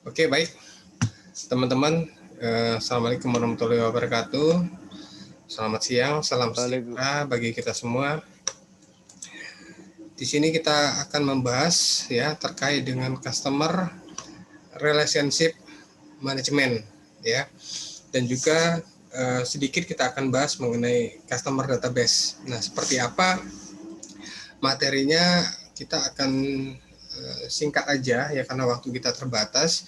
Oke, baik. Teman-teman, Assalamualaikum warahmatullahi wabarakatuh. Selamat siang, salam sejahtera bagi kita semua. Di sini kita akan membahas ya terkait dengan customer relationship management ya. Dan juga sedikit kita akan bahas mengenai customer database. Nah, seperti apa materinya kita akan singkat aja ya karena waktu kita terbatas.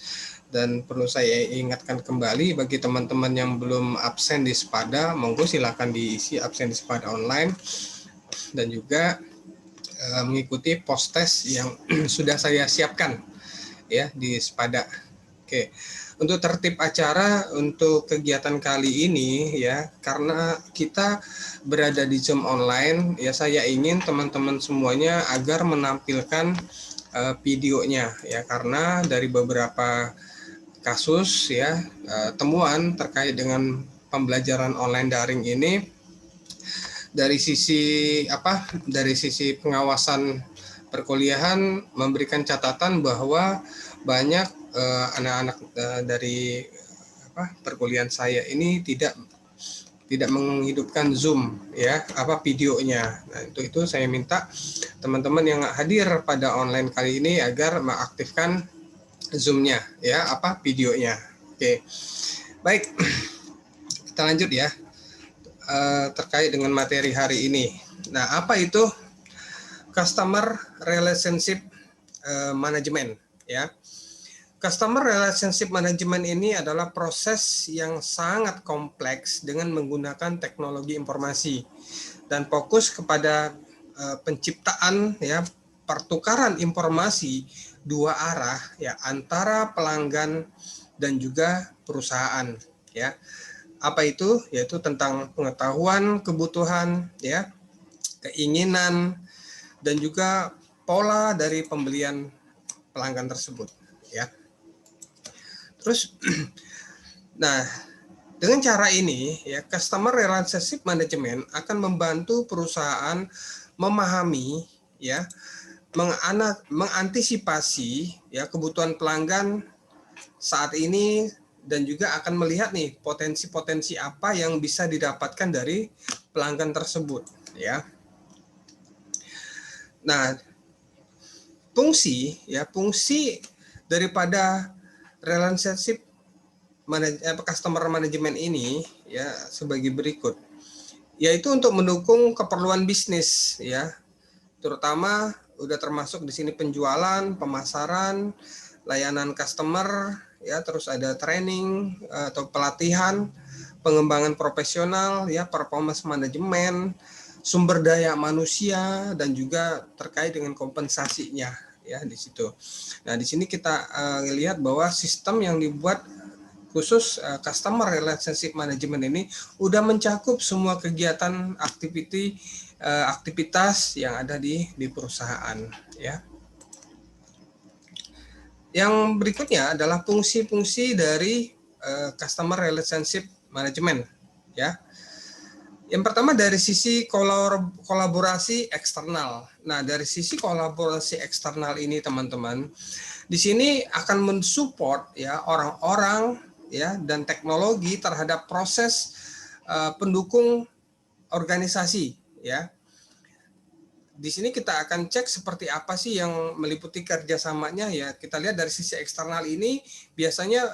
Dan perlu saya ingatkan kembali bagi teman-teman yang belum absen di Sepada, monggo silakan diisi absen di Sepada online dan juga mengikuti post test yang sudah saya siapkan ya di Sepada. Oke. Untuk tertib acara untuk kegiatan kali ini ya, karena kita berada di Zoom online ya, saya ingin teman-teman semuanya agar menampilkan videonya ya, karena dari beberapa kasus ya temuan terkait dengan pembelajaran online daring ini dari sisi pengawasan perkuliahan memberikan catatan bahwa banyak anak-anak dari perkuliahan saya ini tidak menghidupkan Zoom ya videonya. Nah, itu saya minta teman-teman yang hadir pada online kali ini agar mengaktifkan Zoom-nya ya videonya. Oke. Baik. Kita lanjut ya. Terkait dengan materi hari ini. Nah, apa itu customer relationship management ya? Customer relationship management ini adalah proses yang sangat kompleks dengan menggunakan teknologi informasi dan fokus kepada penciptaan ya pertukaran informasi dua arah ya antara pelanggan dan juga perusahaan ya. Apa itu? Yaitu tentang pengetahuan, kebutuhan ya, keinginan dan juga pola dari pembelian pelanggan tersebut ya. Terus nah, dengan cara ini ya customer relationship management akan membantu perusahaan memahami ya, mengantisipasi ya kebutuhan pelanggan saat ini dan juga akan melihat nih potensi-potensi apa yang bisa didapatkan dari pelanggan tersebut ya. Nah, fungsi daripada relationship customer management ini ya sebagai berikut, yaitu untuk mendukung keperluan bisnis ya, terutama udah termasuk di sini penjualan, pemasaran, layanan customer ya, terus ada training atau pelatihan, pengembangan profesional ya, performance management, sumber daya manusia dan juga terkait dengan kompensasinya ya di situ. Nah, di sini kita lihat bahwa sistem yang dibuat khusus customer relationship management ini udah mencakup semua kegiatan aktivitas yang ada di perusahaan ya. Yang berikutnya adalah fungsi-fungsi dari customer relationship management ya. Yang pertama dari sisi kolaborasi eksternal. Nah, dari sisi kolaborasi eksternal ini teman-teman, di sini akan mensupport ya orang-orang ya dan teknologi terhadap proses pendukung organisasi ya. Di sini kita akan cek seperti apa sih yang meliputi kerjasamanya ya. Kita lihat dari sisi eksternal ini biasanya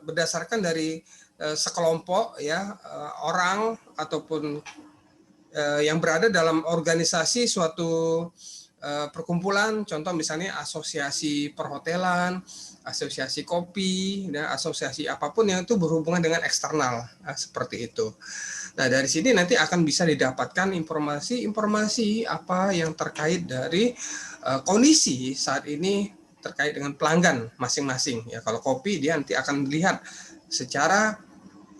berdasarkan dari sekelompok ya orang ataupun yang berada dalam organisasi suatu perkumpulan, contoh misalnya asosiasi perhotelan, asosiasi kopi, dan asosiasi apapun yang itu berhubungan dengan eksternal, seperti itu. Nah, dari sini nanti akan bisa didapatkan informasi apa yang terkait dari kondisi saat ini terkait dengan pelanggan masing-masing. Ya, kalau kopi dia nanti akan lihat secara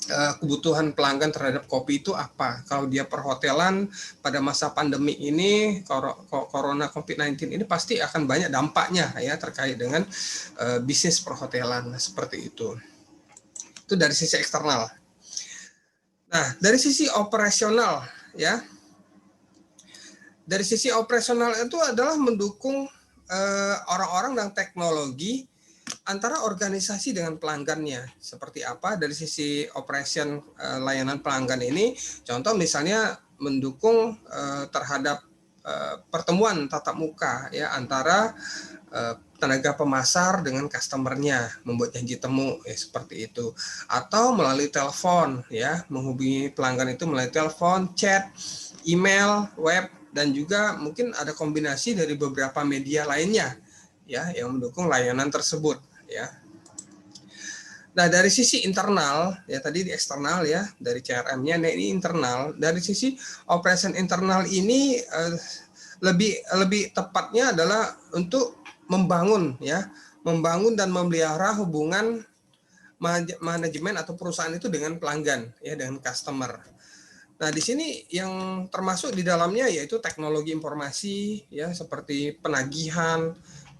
kebutuhan pelanggan terhadap kopi itu apa. Kalau dia perhotelan pada masa pandemi ini, corona COVID-19 ini pasti akan banyak dampaknya ya terkait dengan bisnis perhotelan seperti itu. Itu dari sisi eksternal. Nah, dari sisi operasional ya. Dari sisi operasional itu adalah mendukung orang-orang dan teknologi antara organisasi dengan pelanggannya seperti apa dari sisi operation layanan pelanggan ini. Contoh misalnya mendukung terhadap pertemuan tatap muka ya antara tenaga pemasar dengan customernya, membuat janji temu ya seperti itu, atau melalui telepon ya, menghubungi pelanggan itu melalui telepon, chat, email, web, dan juga mungkin ada kombinasi dari beberapa media lainnya ya yang mendukung layanan tersebut ya. Nah, dari sisi internal ya, tadi di eksternal ya, dari CRM-nya. Nah, ini internal. Dari sisi operation internal ini lebih tepatnya adalah untuk membangun ya, membangun dan memelihara hubungan manajemen atau perusahaan itu dengan pelanggan ya, dengan customer. Nah, di sini yang termasuk di dalamnya yaitu teknologi informasi ya, seperti penagihan,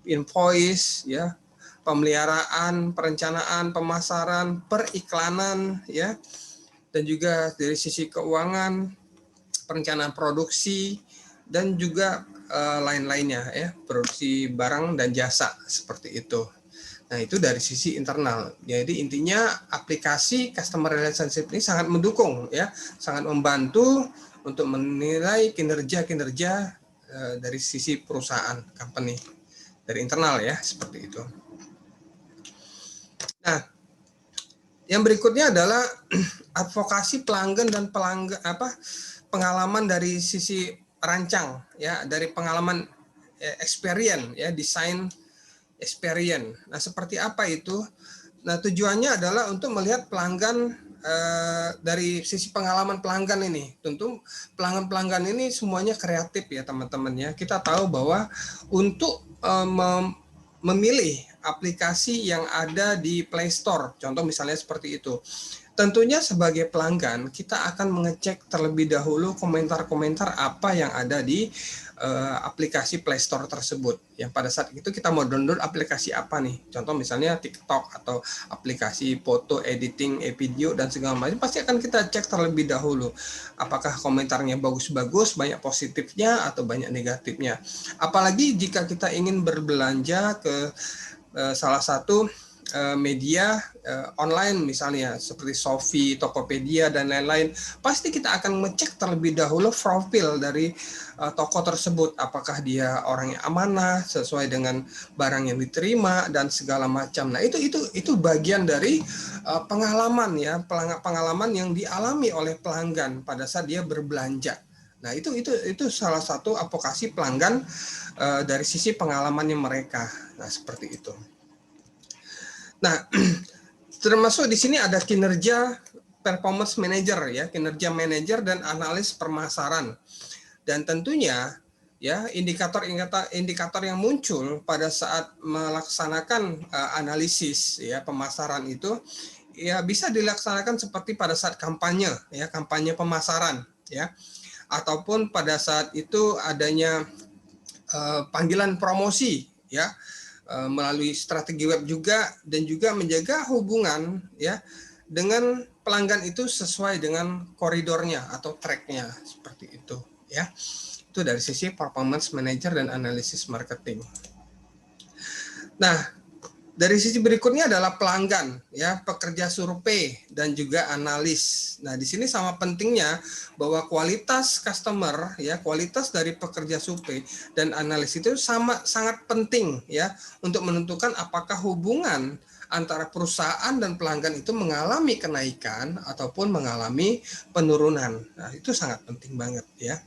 invoice ya, pemeliharaan, perencanaan, pemasaran, periklanan ya, dan juga dari sisi keuangan, perencanaan produksi, dan juga lain-lainnya ya, produksi barang dan jasa seperti itu. Nah, itu dari sisi internal. Jadi intinya aplikasi customer relationship ini sangat mendukung ya, sangat membantu untuk menilai kinerja-kinerja dari sisi perusahaan, company, dari internal ya, seperti itu. Nah, yang berikutnya adalah advokasi pelanggan dan pengalaman dari sisi rancang ya, dari pengalaman experience ya, desain experience. Nah, seperti apa itu? Nah, tujuannya adalah untuk melihat pelanggan dari sisi pengalaman pelanggan ini. Tentu pelanggan-pelanggan ini semuanya kreatif ya teman-teman ya. Kita tahu bahwa untuk memilih aplikasi yang ada di Play Store, contoh misalnya seperti itu. Tentunya sebagai pelanggan kita akan mengecek terlebih dahulu komentar-komentar apa yang ada di aplikasi Play Store tersebut. Yang pada saat itu kita mau download aplikasi apa nih? Contoh misalnya TikTok atau aplikasi foto editing, video dan segala macam, pasti akan kita cek terlebih dahulu. Apakah komentarnya bagus-bagus, banyak positifnya atau banyak negatifnya. Apalagi jika kita ingin berbelanja ke salah satu media online misalnya seperti Shopee, Tokopedia dan lain-lain, pasti kita akan ngecek terlebih dahulu profil dari toko tersebut, apakah dia orang yang amanah sesuai dengan barang yang diterima dan segala macam. Nah, itu bagian dari pengalaman ya, pengalaman yang dialami oleh pelanggan pada saat dia berbelanja. Nah, itu salah satu advokasi pelanggan dari sisi pengalamannya mereka. Nah, seperti itu. Nah, termasuk di sini ada kinerja performance manager ya, kinerja manajer dan analis permasaran. Dan tentunya ya indikator yang muncul pada saat melaksanakan analisis ya pemasaran itu ya bisa dilaksanakan seperti pada saat kampanye ya, kampanye pemasaran ya, ataupun pada saat itu adanya panggilan promosi ya, melalui strategi web juga, dan juga menjaga hubungan ya dengan pelanggan itu sesuai dengan koridornya atau tracknya seperti itu ya. Itu dari sisi performance manager dan analisis marketing. Nah, dari sisi berikutnya adalah pelanggan ya, pekerja survei dan juga analis. Nah, di sini sama pentingnya bahwa kualitas customer ya, kualitas dari pekerja survei dan analis itu sangat penting ya untuk menentukan apakah hubungan antara perusahaan dan pelanggan itu mengalami kenaikan ataupun mengalami penurunan. Nah, itu sangat penting banget ya.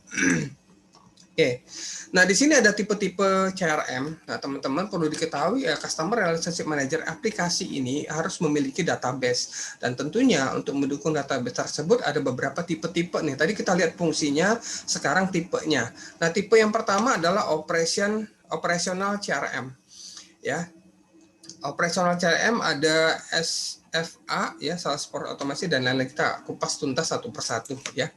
Oke, nah di sini ada tipe-tipe CRM. Nah teman-teman perlu diketahui ya, Customer Relationship Manager aplikasi ini harus memiliki database. Dan tentunya untuk mendukung database tersebut ada beberapa tipe-tipe nih. Tadi kita lihat fungsinya, sekarang tipenya. Nah tipe yang pertama adalah operational CRM. Ya, operational CRM ada SFA ya, Salesforce Automation dan lain-lain. Kita kupas tuntas satu persatu ya.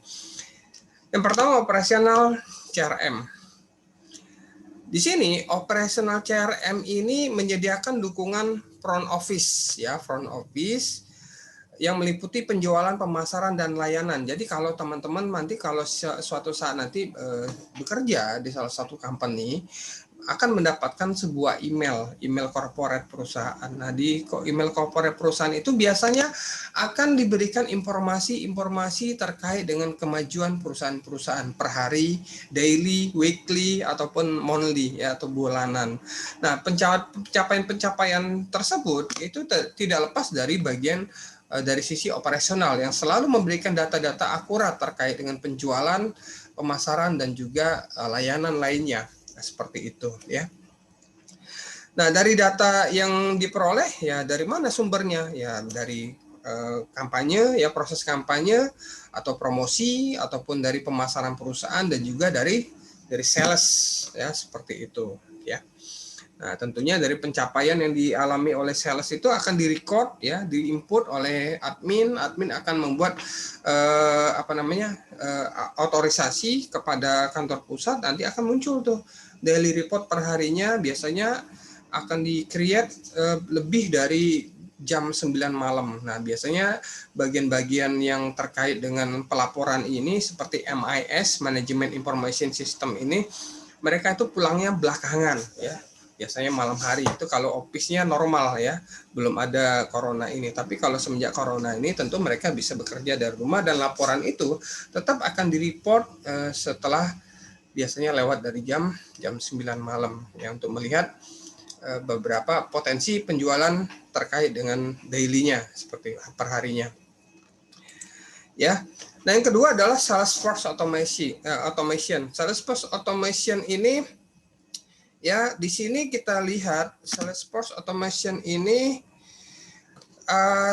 Yang pertama operational CRM. Di sini operational CRM ini menyediakan dukungan front office ya, front office yang meliputi penjualan, pemasaran dan layanan. Jadi kalau teman-teman nanti kalau suatu saat nanti bekerja di salah satu company, akan mendapatkan sebuah email corporate perusahaan. Nah, di email corporate perusahaan itu biasanya akan diberikan informasi-informasi terkait dengan kemajuan perusahaan-perusahaan per hari, daily, weekly, ataupun monthly ya, atau bulanan. Nah, pencapaian-pencapaian tersebut itu tidak lepas dari bagian dari sisi operasional yang selalu memberikan data-data akurat terkait dengan penjualan, pemasaran, dan juga layanan lainnya. Seperti itu ya. Nah, dari data yang diperoleh ya dari mana sumbernya? Ya dari kampanye ya, proses kampanye atau promosi, ataupun dari pemasaran perusahaan, dan juga dari sales ya, seperti itu ya. Nah, tentunya dari pencapaian yang dialami oleh sales itu akan direcord ya, diinput oleh admin akan membuat otorisasi kepada kantor pusat. Nanti akan muncul tuh daily report per harinya, biasanya akan di-create lebih dari jam 9 malam. Nah, biasanya bagian-bagian yang terkait dengan pelaporan ini seperti MIS, Management Information System ini, mereka itu pulangnya belakangan ya. Biasanya malam hari itu kalau office-nya normal ya, belum ada corona ini. Tapi kalau semenjak corona ini tentu mereka bisa bekerja dari rumah, dan laporan itu tetap akan di-report setelah biasanya lewat dari jam 9 malam ya, untuk melihat beberapa potensi penjualan terkait dengan daily-nya seperti per harinya. Ya. Nah, yang kedua adalah Salesforce automation. Salesforce automation ini ya, di sini kita lihat Salesforce automation ini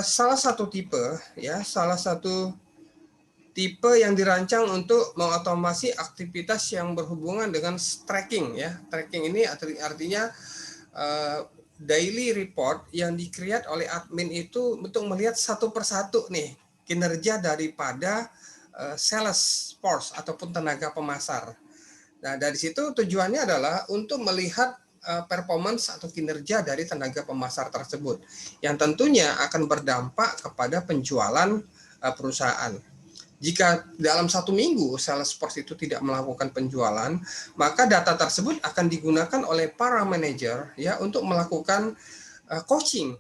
salah satu tipe yang dirancang untuk mengotomasi aktivitas yang berhubungan dengan tracking ya. Tracking ini artinya daily report yang di-create oleh admin itu untuk melihat satu persatu nih kinerja daripada sales force ataupun tenaga pemasar. Nah, dari situ tujuannya adalah untuk melihat performance atau kinerja dari tenaga pemasar tersebut, yang tentunya akan berdampak kepada penjualan perusahaan. Jika dalam 1 minggu Salesforce itu tidak melakukan penjualan, maka data tersebut akan digunakan oleh para manajer ya untuk melakukan coaching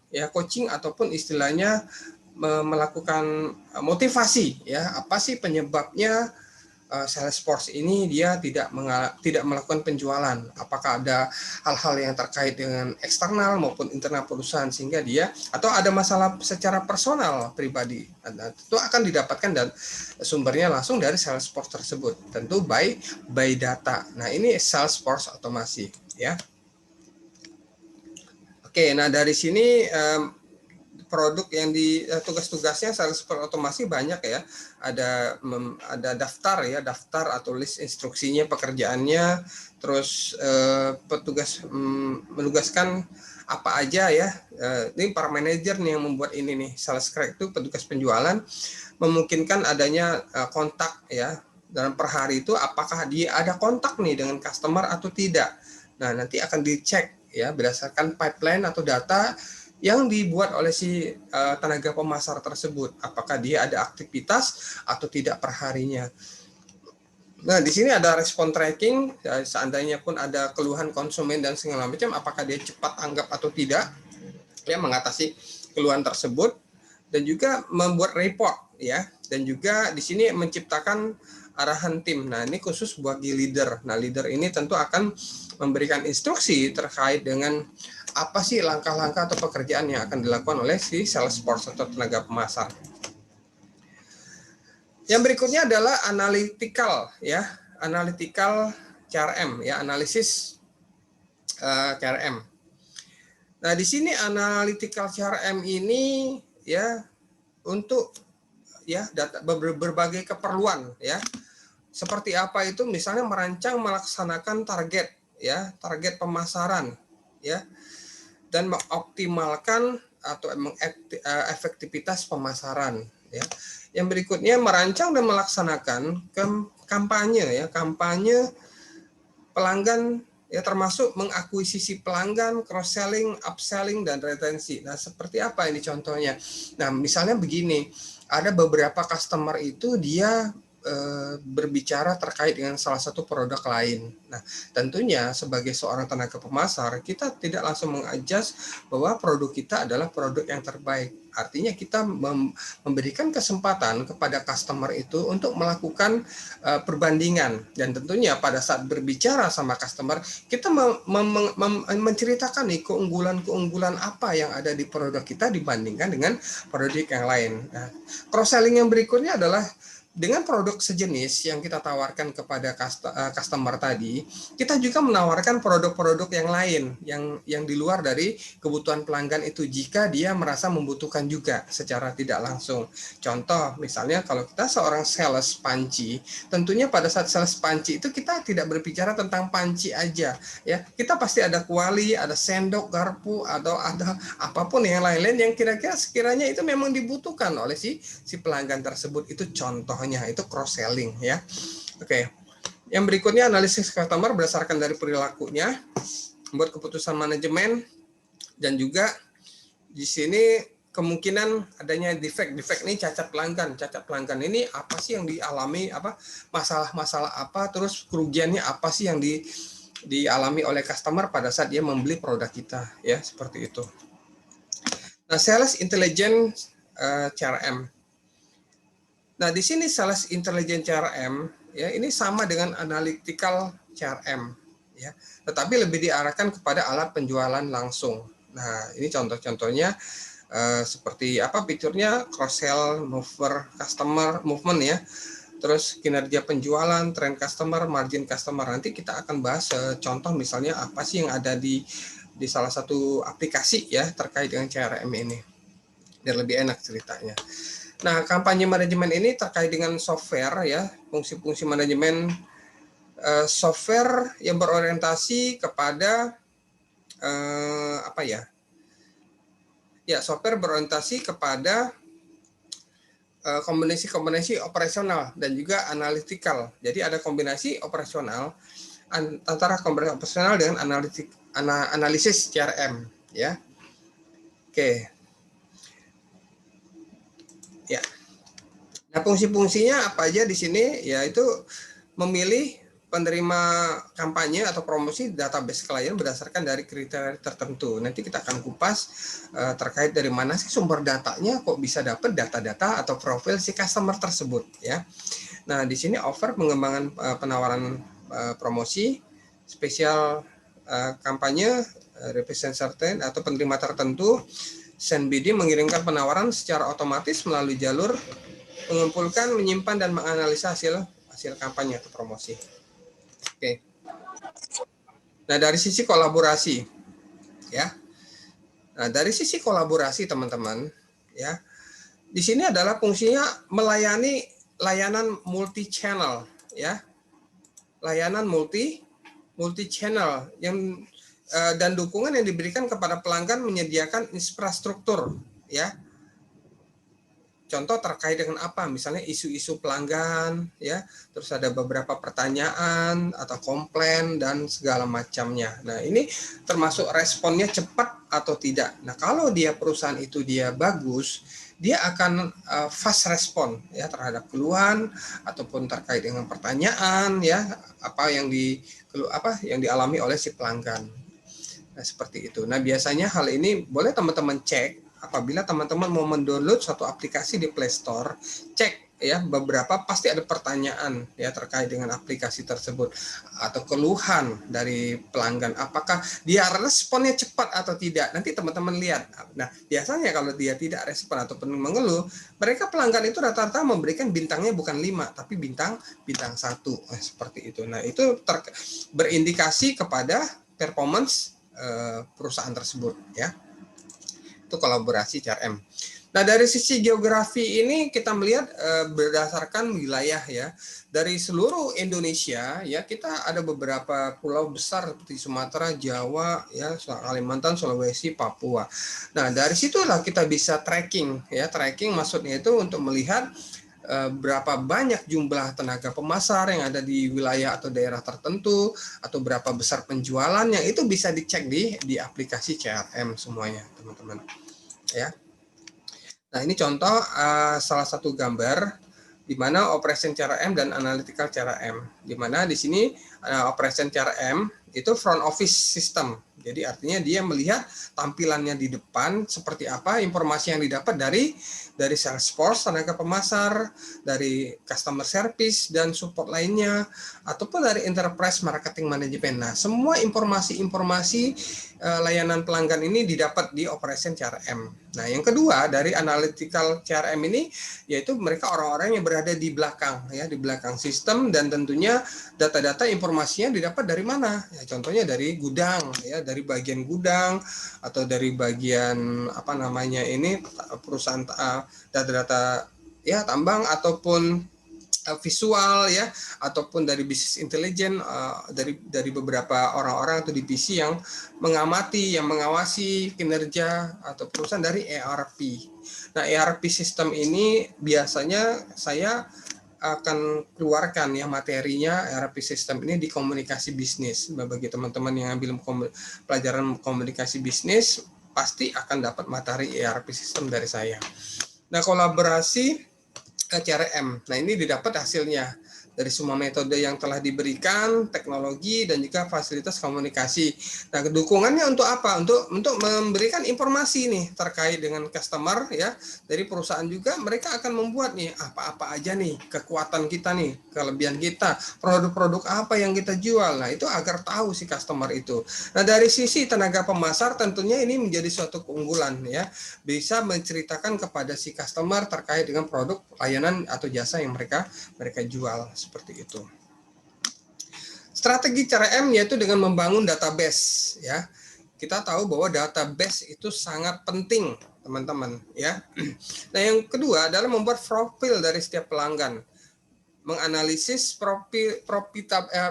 ataupun istilahnya melakukan motivasi ya, apa sih penyebabnya Salesforce ini dia tidak melakukan penjualan. Apakah ada hal-hal yang terkait dengan eksternal maupun internal perusahaan sehingga dia, atau ada masalah secara personal pribadi. Nah, itu akan didapatkan dan sumbernya langsung dari Salesforce tersebut. Tentu by data. Nah, ini Salesforce otomasi ya. Oke, nah dari sini produk yang di tugas-tugasnya Salesforce otomasi banyak ya. Ada daftar atau list instruksinya, pekerjaannya, terus petugas menugaskan apa aja ya. Ini para manajer nih yang membuat ini nih. Sales crack itu petugas penjualan memungkinkan adanya kontak ya. Dalam per hari itu apakah dia ada kontak nih dengan customer atau tidak. Nah, nanti akan dicek ya berdasarkan pipeline atau data yang dibuat oleh si tenaga pemasar tersebut, apakah dia ada aktivitas atau tidak per harinya. Nah, di sini ada respon tracking, ya, seandainya pun ada keluhan konsumen dan segala macam, apakah dia cepat tanggap atau tidak, ya mengatasi keluhan tersebut, dan juga membuat report, ya, dan juga di sini menciptakan arahan tim. Nah, ini khusus bagi leader. Nah, leader ini tentu akan memberikan instruksi terkait dengan apa sih langkah-langkah atau pekerjaan yang akan dilakukan oleh si Salesforce atau tenaga pemasar. Yang berikutnya adalah analytical ya, analytical CRM ya, analisis CRM. Nah, di sini analytical CRM ini ya untuk ya data berbagai keperluan ya. Seperti apa itu? Misalnya merancang melaksanakan target ya, target pemasaran ya, dan mengoptimalkan atau efektivitas pemasaran ya. Yang berikutnya merancang dan melaksanakan kampanye ya, kampanye pelanggan ya, termasuk mengakuisisi pelanggan, cross selling, upselling, dan retensi. Nah, seperti apa ini contohnya? Nah, misalnya begini, ada beberapa customer itu dia berbicara terkait dengan salah satu produk lain. Nah, tentunya sebagai seorang tenaga pemasar, kita tidak langsung mengadjust bahwa produk kita adalah produk yang terbaik. Artinya kita memberikan kesempatan kepada customer itu untuk melakukan perbandingan, dan tentunya pada saat berbicara sama customer kita menceritakan nih keunggulan-keunggulan apa yang ada di produk kita dibandingkan dengan produk yang lain. Nah, cross selling yang berikutnya adalah dengan produk sejenis yang kita tawarkan kepada customer tadi, kita juga menawarkan produk-produk yang lain yang di luar dari kebutuhan pelanggan itu jika dia merasa membutuhkan juga secara tidak langsung. Contoh, misalnya kalau kita seorang sales panci, tentunya pada saat sales panci itu kita tidak berbicara tentang panci aja, ya. Kita pasti ada kuali, ada sendok, garpu, atau ada apapun yang lain-lain yang kira-kira sekiranya itu memang dibutuhkan oleh si pelanggan tersebut. Itu contohnya, itu cross selling, ya. Oke. Yang berikutnya analisis customer berdasarkan dari perilakunya, membuat keputusan manajemen, dan juga di sini kemungkinan adanya defect ini cacat pelanggan ini apa sih yang dialami, apa masalah-masalah apa, terus kerugiannya apa sih yang dialami oleh customer pada saat dia membeli produk kita, ya, seperti itu. Nah, sales intelligence CRM. Nah, di sini sales intelligence CRM, ya, ini sama dengan analytical CRM, ya, tetapi lebih diarahkan kepada alat penjualan langsung. Nah, ini contoh-contohnya seperti apa fiturnya: cross sell, mover, customer movement, ya, terus kinerja penjualan, trend customer, margin customer. Nanti kita akan bahas contoh misalnya apa sih yang ada di salah satu aplikasi, ya, terkait dengan CRM ini, biar lebih enak ceritanya. Nah, kampanye manajemen ini terkait dengan software, ya, fungsi-fungsi manajemen software yang berorientasi kepada apa ya? Ya, software berorientasi kepada kombinasi operasional dan juga analytical. Jadi ada kombinasi operasional antara kombinasi operasional dengan analisis CRM, ya. Oke. Ya. Nah, fungsi-fungsinya apa aja di sini? Yaitu memilih penerima kampanye atau promosi database klien berdasarkan dari kriteria tertentu. Nanti kita akan kupas terkait dari mana sih sumber datanya, kok bisa dapat data-data atau profil si customer tersebut, ya. Nah, di sini offer pengembangan penawaran promosi, spesial kampanye, represent certain atau penerima tertentu. Send BD mengirimkan penawaran secara otomatis melalui jalur mengumpulkan, menyimpan, dan menganalisa hasil kampanye atau promosi. Oke. Nah, dari sisi kolaborasi, ya. Nah, dari sisi kolaborasi, teman-teman, ya, di sini adalah fungsinya melayani layanan multi channel, ya, layanan multi channel yang dan dukungan yang diberikan kepada pelanggan menyediakan infrastruktur, ya. Contoh terkait dengan apa? Misalnya isu-isu pelanggan, ya, terus ada beberapa pertanyaan atau komplain dan segala macamnya. Nah, ini termasuk responnya cepat atau tidak. Nah, kalau dia perusahaan itu dia bagus, dia akan fast respon, ya, terhadap keluhan ataupun terkait dengan pertanyaan, ya, apa yang dialami oleh si pelanggan. Nah, seperti itu. Nah, biasanya hal ini boleh teman-teman cek apabila teman-teman mau mendownload suatu aplikasi di Play Store, cek, ya, beberapa pasti ada pertanyaan, ya, terkait dengan aplikasi tersebut atau keluhan dari pelanggan, apakah dia responnya cepat atau tidak. Nanti teman-teman lihat. Nah, biasanya kalau dia tidak respon ataupun mengeluh, mereka pelanggan itu rata-rata memberikan bintangnya bukan 5 tapi bintang 1. Seperti itu. Nah, itu berindikasi kepada performance perusahaan tersebut, ya. Itu kolaborasi CRM. Nah, dari sisi geografi ini kita melihat berdasarkan wilayah, ya. Dari seluruh Indonesia, ya, kita ada beberapa pulau besar seperti Sumatera, Jawa, ya, Kalimantan, Sulawesi, Papua. Nah, dari situlah kita bisa tracking, ya. Tracking maksudnya itu untuk melihat berapa banyak jumlah tenaga pemasar yang ada di wilayah atau daerah tertentu, atau berapa besar penjualannya, itu bisa dicek di aplikasi CRM semuanya, teman-teman, ya. Nah, ini contoh salah satu gambar di mana operation CRM dan analytical CRM. Di mana di sini operation CRM itu front office system. Jadi artinya dia melihat tampilannya di depan seperti apa, informasi yang didapat dari Salesforce, tenaga pemasar, dari customer service dan support lainnya, ataupun dari enterprise marketing management. Nah, semua informasi-informasi layanan pelanggan ini didapat di operation CRM. Nah, yang kedua dari analytical CRM ini yaitu mereka orang-orang yang berada di belakang ya, di belakang sistem, dan tentunya data-data informasinya didapat dari mana? Ya, contohnya dari gudang ya, dari bagian gudang atau dari bagian apa namanya ini perusahaan data-data ya tambang ataupun visual ya, ataupun dari bisnis intelijen dari beberapa orang-orang atau divisi yang mengamati, yang mengawasi kinerja atau perusahaan dari ERP. Nah, ERP sistem ini biasanya saya akan keluarkan ya materinya ERP sistem ini di komunikasi bisnis. Bagi teman-teman yang ambil pelajaran komunikasi bisnis pasti akan dapat materi ERP sistem dari saya. Nah, kolaborasi CRM. Nah, ini didapat hasilnya dari semua metode yang telah diberikan, teknologi dan juga fasilitas komunikasi. Nah, dukungannya untuk apa? Untuk memberikan informasi nih terkait dengan customer ya. Dari perusahaan juga mereka akan membuat nih apa-apa aja nih kekuatan kita nih, kelebihan kita, produk-produk apa yang kita jual. Nah, itu agar tahu si customer itu. Nah, dari sisi tenaga pemasar tentunya ini menjadi suatu keunggulan ya. Bisa menceritakan kepada si customer terkait dengan produk, layanan atau jasa yang mereka jual. Seperti itu. Strategi CRM yaitu dengan membangun database ya. Kita tahu bahwa database itu sangat penting, teman-teman ya. Nah, yang kedua adalah membuat profil dari setiap pelanggan. Menganalisis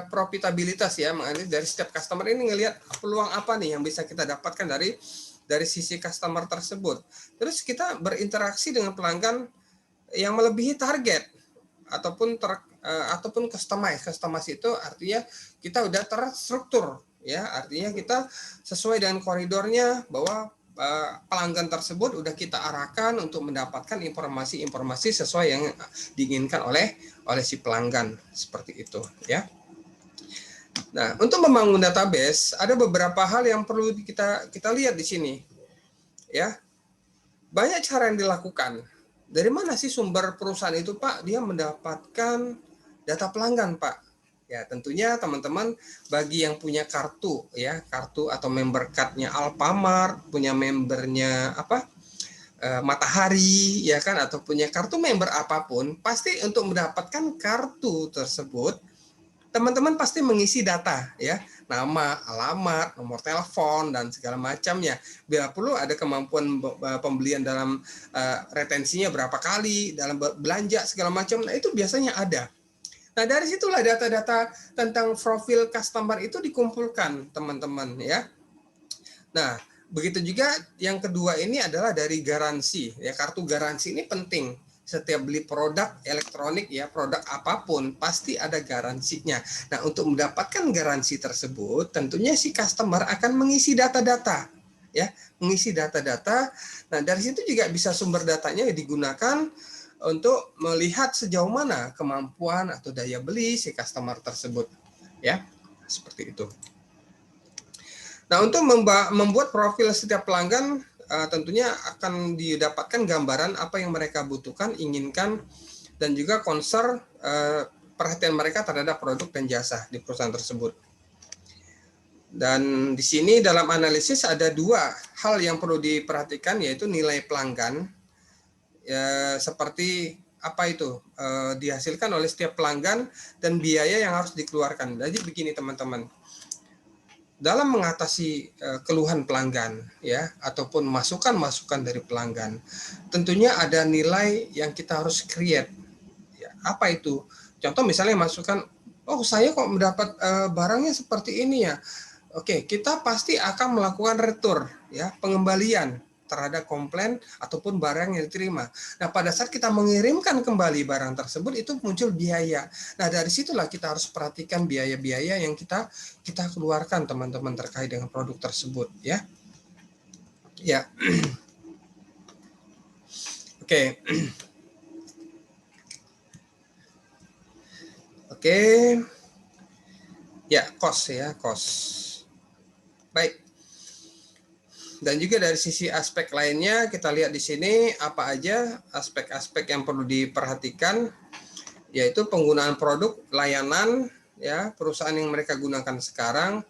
profitabilitas ya, menganalisis dari setiap customer ini, ngelihat peluang apa nih yang bisa kita dapatkan dari sisi customer tersebut. Terus kita berinteraksi dengan pelanggan yang melebihi target ataupun customize itu artinya kita udah terstruktur ya, artinya kita sesuai dengan koridornya bahwa pelanggan tersebut udah kita arahkan untuk mendapatkan informasi-informasi sesuai yang diinginkan oleh si pelanggan, seperti itu ya. Nah, untuk membangun database ada beberapa hal yang perlu kita lihat di sini ya. Banyak cara yang dilakukan. Dari mana sih sumber perusahaan itu, Pak? Dia mendapatkan data pelanggan, Pak. Ya, tentunya teman-teman bagi yang punya kartu ya, kartu atau member card-nya Alfamart, punya membernya Matahari ya kan, atau punya kartu member apapun, pasti untuk mendapatkan kartu tersebut teman-teman pasti mengisi data ya, nama, alamat, nomor telepon dan segala macamnya. Bila perlu ada kemampuan pembelian dalam retensinya berapa kali, dalam belanja segala macam. Nah, itu biasanya ada. Nah, dari situlah data-data tentang profil customer itu dikumpulkan, teman-teman ya. Nah, begitu juga yang kedua ini adalah dari garansi. Ya, kartu garansi ini penting. Setiap beli produk elektronik ya, produk apapun pasti ada garansinya. Nah, untuk mendapatkan garansi tersebut, tentunya si customer akan mengisi data-data ya, mengisi data-data. Nah, dari situ juga bisa sumber datanya digunakan untuk melihat sejauh mana kemampuan atau daya beli si customer tersebut ya, seperti itu. Nah, untuk membuat profil setiap pelanggan tentunya akan didapatkan gambaran apa yang mereka butuhkan, inginkan, dan juga concern perhatian mereka terhadap produk dan jasa di perusahaan tersebut. Dan di sini dalam analisis ada dua hal yang perlu diperhatikan, yaitu nilai pelanggan, ya, seperti apa itu dihasilkan oleh setiap pelanggan dan biaya yang harus dikeluarkan. Jadi begini teman-teman. Dalam mengatasi keluhan pelanggan ya, ataupun masukan-masukan dari pelanggan, tentunya ada nilai yang kita harus create ya. Apa itu? Contoh misalnya masukan, oh saya kok mendapat barangnya seperti ini ya. Oke, kita pasti akan melakukan retur ya, pengembalian terhadap komplain ataupun barang yang diterima. Nah, pada saat kita mengirimkan kembali barang tersebut itu muncul biaya. Nah, dari situlah kita harus perhatikan biaya-biaya yang kita keluarkan teman-teman terkait dengan produk tersebut ya. Ya. Oke. Oke. Ya, cost ya, cost. Baik. Dan juga dari sisi aspek lainnya kita lihat di sini apa aja aspek-aspek yang perlu diperhatikan, yaitu penggunaan produk, layanan ya perusahaan yang mereka gunakan sekarang,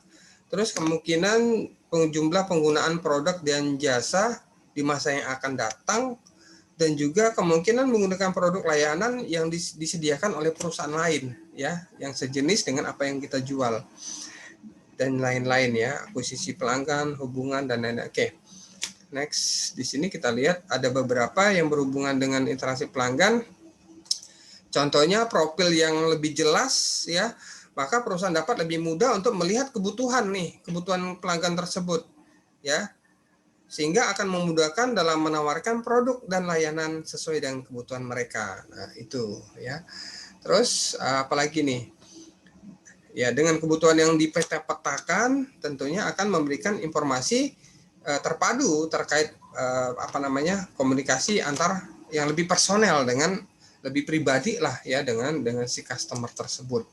terus kemungkinan jumlah penggunaan produk dan jasa di masa yang akan datang, dan juga kemungkinan menggunakan produk layanan yang disediakan oleh perusahaan lain ya yang sejenis dengan apa yang kita jual dan lain-lain ya, akuisisi pelanggan, hubungan dan lain-lain. Oke. Next, di sini kita lihat ada beberapa yang berhubungan dengan interaksi pelanggan. Contohnya profil yang lebih jelas ya, maka perusahaan dapat lebih mudah untuk melihat kebutuhan pelanggan tersebut ya. Sehingga akan memudahkan dalam menawarkan produk dan layanan sesuai dengan kebutuhan mereka. Nah, itu ya. Terus apalagi nih? Ya, dengan kebutuhan yang dipeta-petakan tentunya akan memberikan informasi terpadu terkait komunikasi antar yang lebih personel dengan lebih pribadi lah ya dengan si customer tersebut.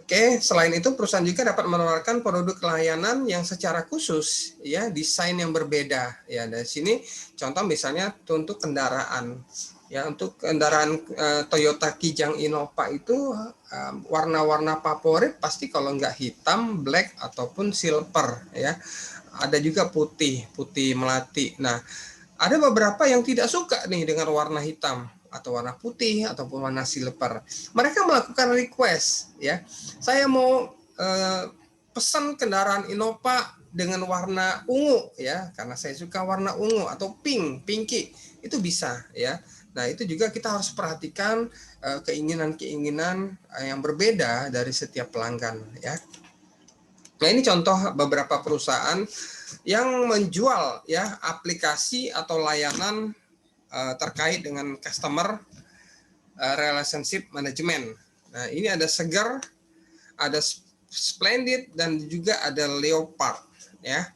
Oke, selain itu perusahaan juga dapat menawarkan produk layanan yang secara khusus ya, desain yang berbeda ya. Dari sini contoh misalnya untuk kendaraan ya, untuk kendaraan Toyota Kijang Innova itu warna-warna favorit pasti kalau nggak hitam, black ataupun silver ya. Ada juga putih melati. Nah, ada beberapa yang tidak suka nih dengan warna hitam atau warna putih ataupun warna silver. Mereka melakukan request ya. Saya mau pesan kendaraan Innova dengan warna ungu ya, karena saya suka warna ungu atau pinky itu bisa ya. Nah, itu juga kita harus perhatikan keinginan-keinginan yang berbeda dari setiap pelanggan ya. Nah, ini contoh beberapa perusahaan yang menjual ya aplikasi atau layanan terkait dengan customer relationship management. Nah, ini ada Seger, ada Splendid dan juga ada Leopard ya.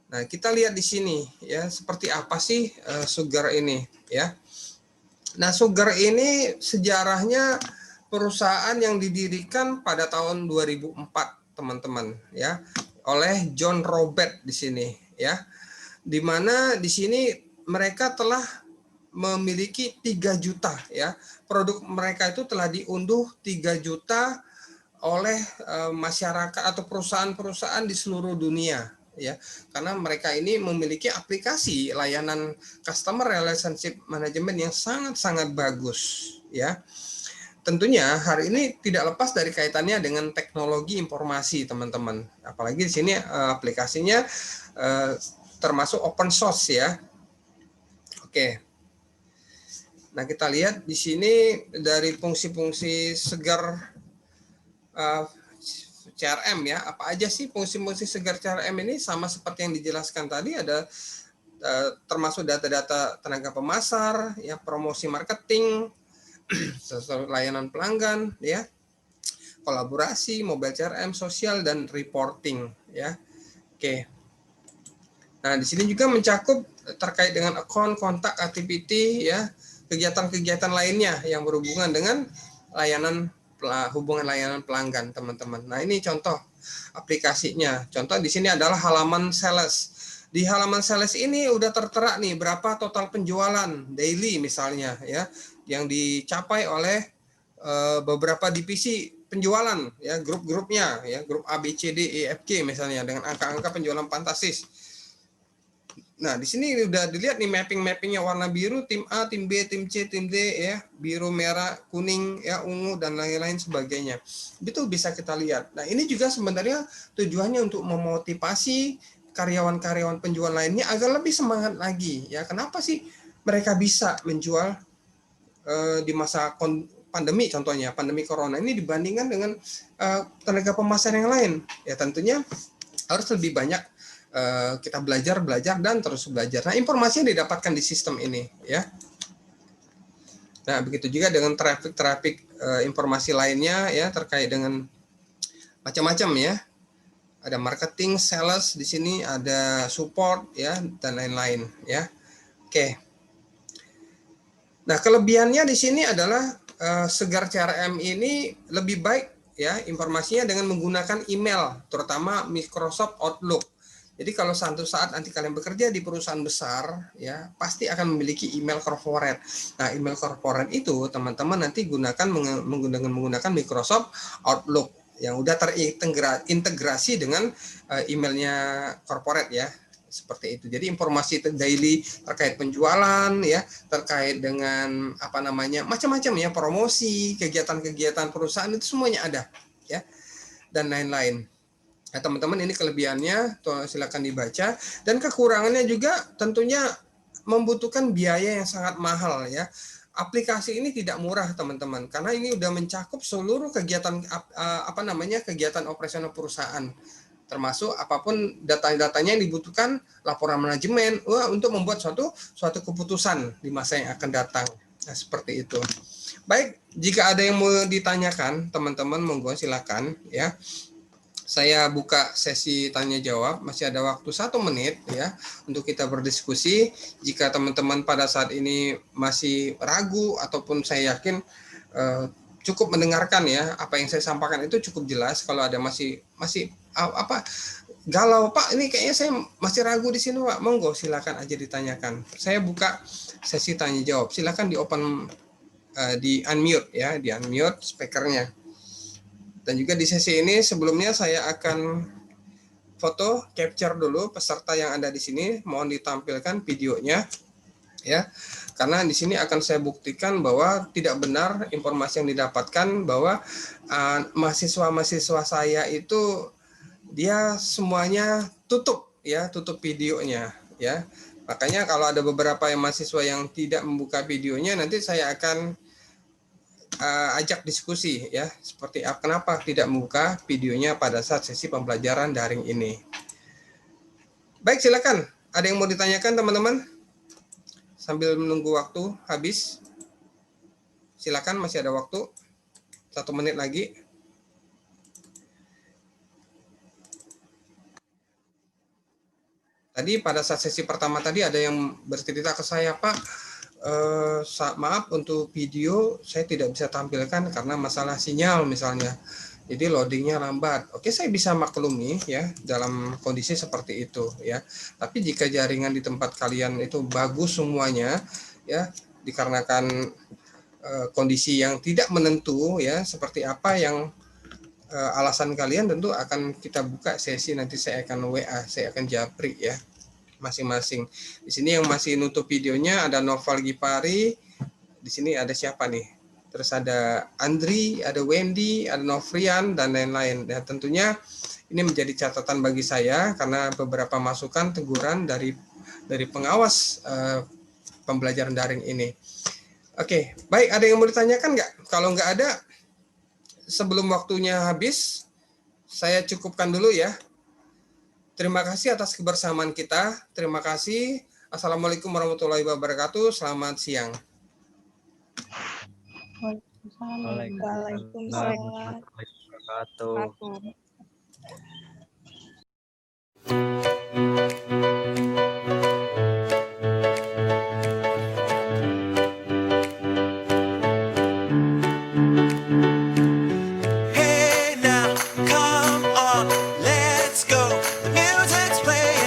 Nah, kita lihat di sini ya seperti apa sih Seger ini ya. Nah, Seger ini sejarahnya perusahaan yang didirikan pada tahun 2004 teman-teman ya, oleh John Robert di sini ya, di mana di sini mereka telah memiliki 3 juta ya, produk mereka itu telah diunduh 3 juta oleh masyarakat atau perusahaan-perusahaan di seluruh dunia ya, karena mereka ini memiliki aplikasi layanan customer relationship management yang sangat-sangat bagus ya. Tentunya hari ini tidak lepas dari kaitannya dengan teknologi informasi, teman-teman. Apalagi di sini aplikasinya termasuk open source ya. Oke. Nah, kita lihat di sini dari fungsi-fungsi Seger CRM ya. Apa aja sih fungsi-fungsi Seger CRM ini? Sama seperti yang dijelaskan tadi, ada termasuk data-data tenaga pemasar, ya, promosi marketing, layanan pelanggan ya, kolaborasi, mobile CRM, sosial dan reporting ya. Oke. Nah, di sini juga mencakup terkait dengan account, kontak, activity ya, kegiatan-kegiatan lainnya yang berhubungan dengan hubungan layanan pelanggan, teman-teman. Nah, ini contoh aplikasinya. Contoh di sini adalah halaman sales. Di halaman sales ini udah tertera nih berapa total penjualan daily misalnya ya, yang dicapai oleh beberapa divisi penjualan ya, grup-grupnya ya, grup A B C D E F G misalnya dengan angka-angka penjualan fantastis. Nah, di sini udah dilihat nih mapping-mappingnya, warna biru tim A, tim B, tim C, tim D ya, biru, merah, kuning ya, ungu dan lain-lain sebagainya. Itu bisa kita lihat. Nah, ini juga sebenarnya tujuannya untuk memotivasi karyawan-karyawan penjual lainnya agar lebih semangat lagi ya. Kenapa sih mereka bisa menjual di masa pandemi, contohnya pandemi corona ini dibandingkan dengan tenaga pemasar yang lain? Ya tentunya harus lebih banyak kita belajar dan terus belajar. Nah, informasi yang didapatkan di sistem ini ya. Nah, begitu juga dengan traffic informasi lainnya ya, terkait dengan macam-macam ya. Ada marketing, sales di sini, ada support ya dan lain-lain ya. Oke. Nah, kelebihannya di sini adalah Segar CRM ini lebih baik ya informasinya dengan menggunakan email, terutama Microsoft Outlook. Jadi kalau suatu saat nanti kalian bekerja di perusahaan besar, ya pasti akan memiliki email corporate. Nah, email corporate itu teman-teman nanti menggunakan Microsoft Outlook yang udah terintegrasi dengan emailnya corporate ya. Seperti itu. Jadi informasi daily terkait penjualan ya, terkait dengan apa namanya macam-macam ya, promosi, kegiatan-kegiatan perusahaan itu semuanya ada ya, dan lain-lain. Nah, teman-teman ini kelebihannya, silakan dibaca. Dan kekurangannya juga tentunya membutuhkan biaya yang sangat mahal ya. Aplikasi ini tidak murah teman-teman, karena ini udah mencakup seluruh kegiatan kegiatan operasional perusahaan, termasuk apapun data-datanya yang dibutuhkan, laporan manajemen, untuk membuat suatu keputusan di masa yang akan datang. Nah, seperti itu. Baik, jika ada yang mau ditanyakan, teman-teman monggo silakan ya. Saya buka sesi tanya jawab, masih ada waktu 1 menit ya untuk kita berdiskusi. Jika teman-teman pada saat ini masih ragu ataupun saya yakin cukup mendengarkan ya, apa yang saya sampaikan itu cukup jelas. Kalau ada masih galau, Pak, ini kayaknya saya masih ragu di sini, Pak, monggo silakan aja ditanyakan. Saya buka sesi tanya jawab. Silakan di open, di unmute ya, di unmute speakernya. Dan juga di sesi ini sebelumnya saya akan foto capture dulu peserta yang ada di sini, mohon ditampilkan videonya ya. Karena di sini akan saya buktikan bahwa tidak benar informasi yang didapatkan bahwa mahasiswa-mahasiswa saya itu dia semuanya tutup videonya ya. Makanya kalau ada beberapa mahasiswa yang tidak membuka videonya, nanti saya akan ajak diskusi ya, seperti kenapa tidak membuka videonya pada saat sesi pembelajaran daring ini. Baik, silakan. Ada yang mau ditanyakan teman-teman? Sambil menunggu waktu habis. Silakan, masih ada waktu. 1 menit lagi. Tadi pada saat sesi pertama tadi ada yang bercerita ke saya, Pak, maaf untuk video saya tidak bisa tampilkan karena masalah sinyal misalnya, jadi loadingnya lambat. Oke, saya bisa maklumi ya dalam kondisi seperti itu ya. Tapi jika jaringan di tempat kalian itu bagus semuanya ya, dikarenakan kondisi yang tidak menentu ya, seperti apa yang alasan kalian, tentu akan kita buka sesi, nanti saya akan WA, saya akan japri ya masing-masing. Di sini yang masih nutup videonya ada Noval Gipari. Di sini ada siapa nih? Terus ada Andri, ada Wendy, ada Novrian dan lain-lain. Dan tentunya ini menjadi catatan bagi saya karena beberapa masukan teguran dari pengawas pembelajaran daring ini. Oke, baik, ada yang mau ditanyakan nggak? Kalau nggak ada, sebelum waktunya habis, saya cukupkan dulu ya. Terima kasih atas kebersamaan kita. Terima kasih. Assalamualaikum warahmatullahi wabarakatuh. Selamat siang. Waalaikumsalam warahmatullahi wabarakatuh.